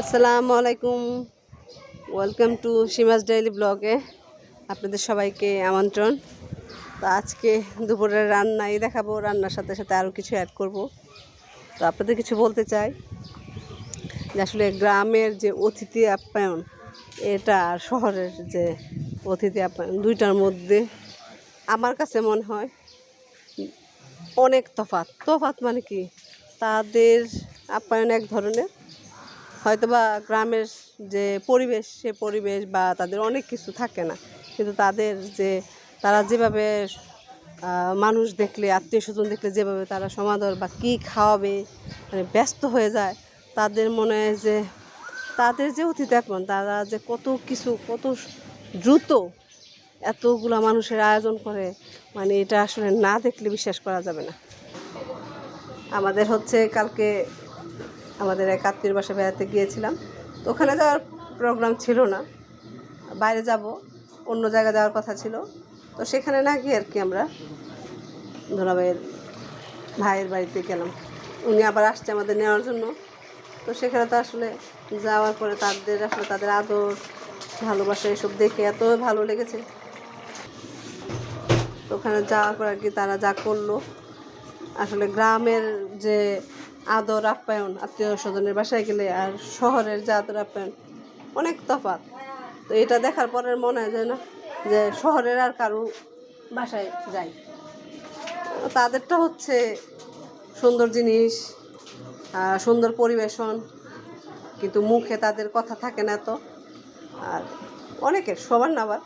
আসসালামু আলাইকুম, welcome to সীমাস daily ব্লগে আপনাদের সবাইকে আমন্ত্রণ। তো আজকে দুপুরের রান্নাই দেখাবো, রান্নার সাথে সাথে আরও কিছু অ্যাড করব। তো আপনাদের কিছু বলতে চাই যে আসলে গ্রামের যে অতিথি আপ্যায়ন এটা আর শহরের যে অতিথি আপ্যায়ন দুইটার মধ্যে আমার কাছে মনে হয় অনেক তফাৎ মানে কি, তাদের আপ্যায়ন এক ধরনের, হয়তোবা গ্রামের যে পরিবেশ সে পরিবেশ বা তাদের অনেক কিছু থাকে না, কিন্তু তাদের যে তারা যেভাবে মানুষ দেখলে, আত্মীয় স্বজন দেখলে যেভাবে তারা সমাদর বা কী খাওয়াবে মানে ব্যস্ত হয়ে যায়, তাদের মনে হয় যে তাদের যে অতিথি আপ্যায়ন তারা যে কত কিছু কত দ্রুত এতগুলা মানুষের আয়োজন করে, মানে এটা আসলে না দেখলে বিশ্বাস করা যাবে না। আমাদের হচ্ছে কালকে আমাদের এক আত্মীয়র বাসায় বেড়াতে গিয়েছিলাম, তো ওখানে যাওয়ার প্রোগ্রাম ছিল না, বাইরে যাব অন্য জায়গায় যাওয়ার কথা ছিল। তো সেখানে না গিয়ে আর কি আমরা ধরাবাইয়ের ভাইয়ের বাড়িতে গেলাম, উনি আবার আসছে আমাদের নেওয়ার জন্য। তো সেখানে তো আসলে যাওয়ার পরে তাদের আসলে তাদের আদর ভালোবাসা এসব দেখে এত ভালো লেগেছে। তো ওখানে যাওয়ার পর আর কি তারা যা করলো, আসলে গ্রামের যে আদর আপ্যায়ন আত্মীয় স্বজনের বাসায় গেলে আর শহরের যে আদর আপ্যায়ন অনেক তফাৎ। তো এটা দেখার পরে মনে হয় না যে শহরের আর কারো বাসায় যাই, তাদেরটা হচ্ছে সুন্দর জিনিস, সুন্দর পরিবেশন, কিন্তু মুখে তাদের কথা থাকে না তো। আর অনেকের সবার না, আবার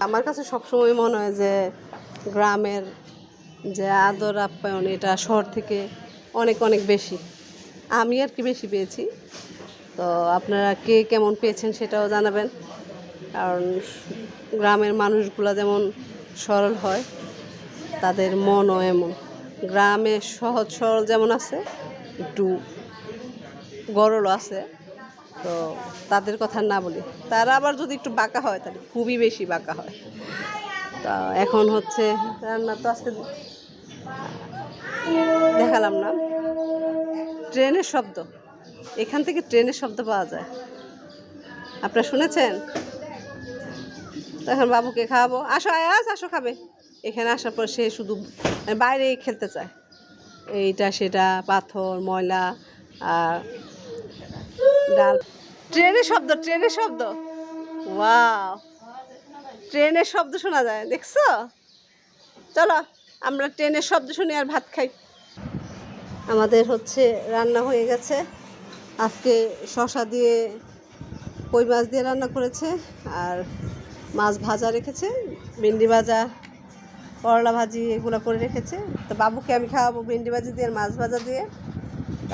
আমার কাছে সবসময় মনে হয় যে গ্রামের যে আদর আপ্যায়ন এটা শহর থেকে অনেক অনেক বেশি, আমি আর কি বেশি পেয়েছি। তো আপনারা কে কেমন পেয়েছেন সেটাও জানাবেন, কারণ গ্রামের মানুষগুলো যেমন সরল হয় তাদের মনও এমন। গ্রামে সহজ সরল যেমন আছে, একটু গরলও আছে। তো তাদের কথা না বলি, তারা আবার যদি একটু বাঁকা হয় তাহলে খুবই বেশি বাঁকা হয়। তা এখন হচ্ছে রান্না তো আজকে দেখালাম না, ট্রেনের শব্দ, এখান থেকে ট্রেনের শব্দ পাওয়া যায়, আপনারা শুনেছেন? তখন বাবুকে খাওয়াবো, আসো আয়াস আসো খাবে, এখানে আসার পর সে শুধু বাইরে খেলতে চায়, এইটা সেটা পাথর ময়লা আর ডাল। ট্রেনের শব্দ, ওয়াও, ট্রেনের শব্দ শোনা যায়, দেখছো? চলো আমরা ট্রেনের শব্দ শুনি আর ভাত খাই। আমাদের হচ্ছে রান্না হয়ে গেছে, আজকে শসা দিয়ে কই মাছ দিয়ে রান্না করেছে, আর মাছ ভাজা রেখেছে, ভেন্ডি ভাজা করলা ভাজি এগুলো করে রেখেছে। তো বাবুকে আমি খাওয়াবো ভেন্ডি ভাজি দিয়ে আর মাছ ভাজা দিয়ে।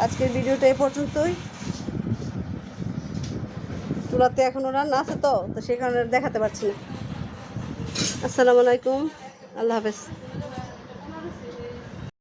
আজকের ভিডিওটা এই পর্যন্তই, চুলাতে এখনও রান্না আছে তো সেই কারণে দেখাতে পারছি না। আসসালামু আলাইকুম, আল্লাহ হাফেজ।